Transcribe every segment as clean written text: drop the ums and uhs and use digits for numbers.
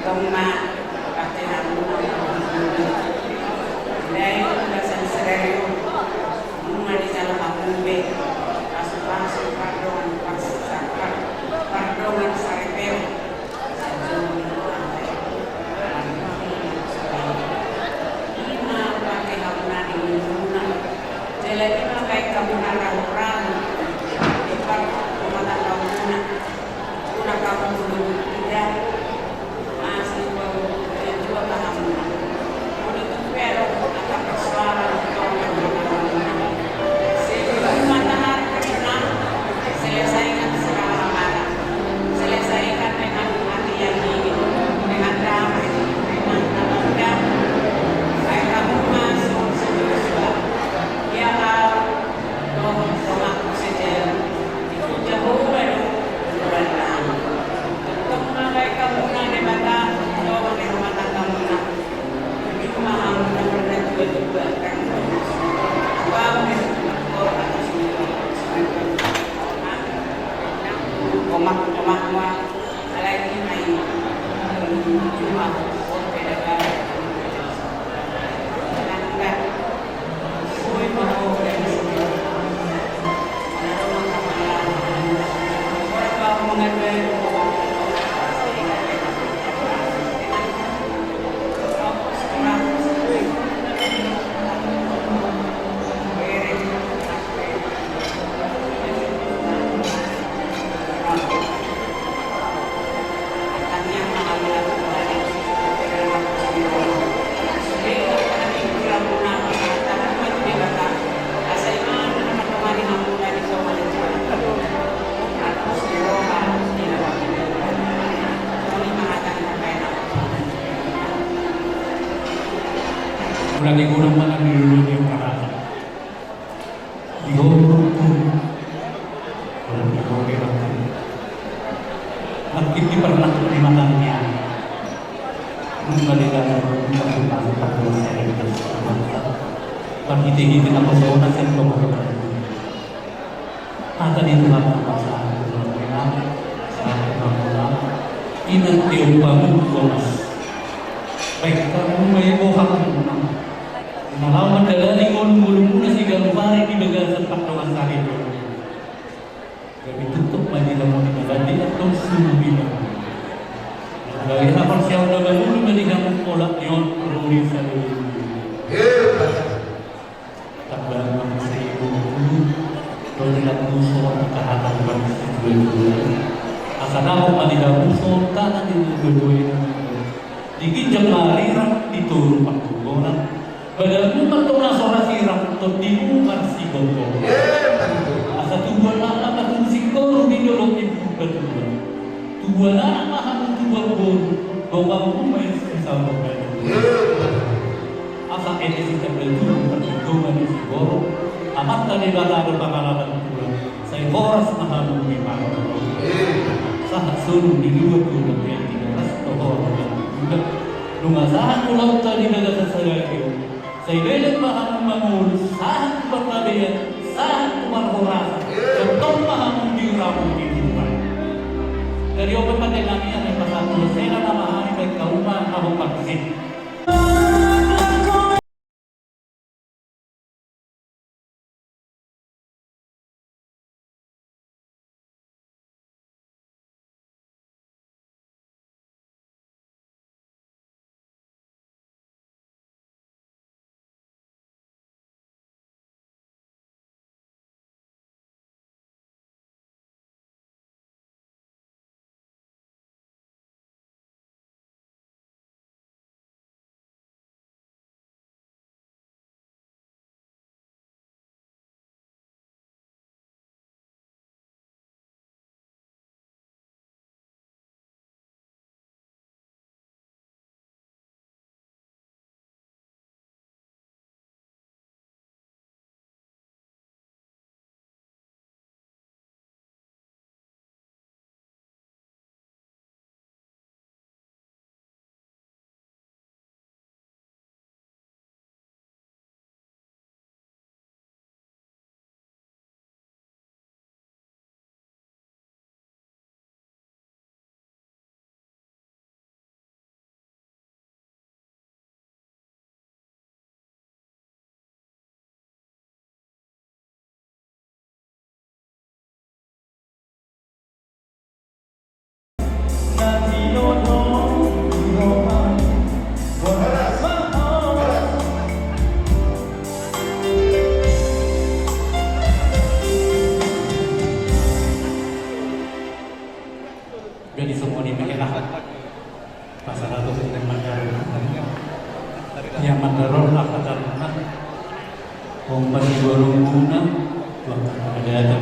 Toma parte na dai basan sereo uma di dalam akumbe pasu pardon pardon sarepeo ima pakai hamna di muna jelek pakai kamu narang di par mata kamu una kamu tidak masih baru jual kamu udah tuh pero akan persoalan selesaikan secara marah, selesaikan dengan hati yang dingin, dengan damai, dengan tenang. Saya kamu masuk sejuta, ya doaku saja, itu jauh baru berenang. Tetap mengagai kamu nade bata, doa di rumah tanggamu nak, itu mahal dan berdua juga kan. Apa Omak lagi main cuma beda enggak suwe mau dari sini orang mau mengambil lagi gunung mana dulu yang parah di gorong kalau di gorong makin di pernah di matanya kembali dalam perkembangan perkembangan saya di dalam bagi tinggi dengan pesona saya kemudian ada di dalam masalah kemudian saat kemudian ini tiup bangun baik kamu mau bohong Malaman dalari ngulung-ngulung muna si Galupari di bagasan Paktawan Sari. Kami tutup majilah mo di Magandi at itong sumubila. Dahil hapang siya na balulong na di kamong polak yun, rurin sa lulong. Takbal naman sa iyo, ito nila puso at kahatang bang sa tuloy-tuloy. Asanaw manilang puso, tanang inutuloy. Digit yung marirang dituro pagtulonan. Padahal bukan tuh nasora sirap untuk dibukan si gogo. Asa tubuh anak atau si gogo di dalam ibu betul. Tubuh anak mahal tubuh gogo, gogo pun main sama kan. Asa ini si kebel dulu perhitungan di si gogo. Amat tadi bala berpengalaman pulang. Saya horas mahal memang. Sahat suruh di luar tubuh yang tidak tohor juga. Lungasahan pulau tadi bala sesayang. Saya belak mahal mengurus, saat bertabiat, saat berhorasa, contoh mahal diramu di rumah. Dari obat pakai kami yang pasal saya nama hari baik kauma mau vaksin. pasal itu dengan mandarin yang mandaron apa caranya masih borong guna ada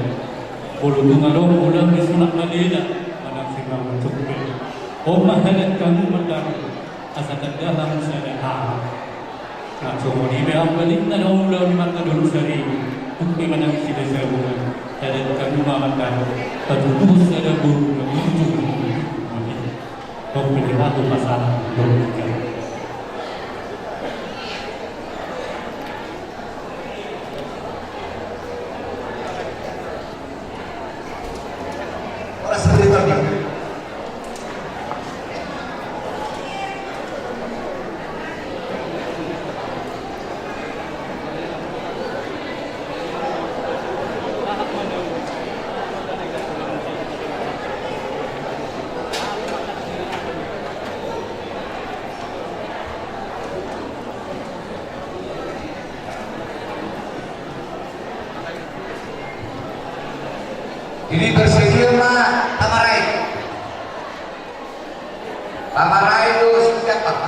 puluh ngalong ulang di sunak malila manang singa untuk mahalat kamu mandaron asa dalam saya nah semua ini yang balik na ulang di mata dulu sari bukti manang sila saya bukan ada kamu mandaron terus ada burung muncul kau pilih aku masalah berikutnya. Ini bersedia mah Tamarai. Tamarai itu siapa?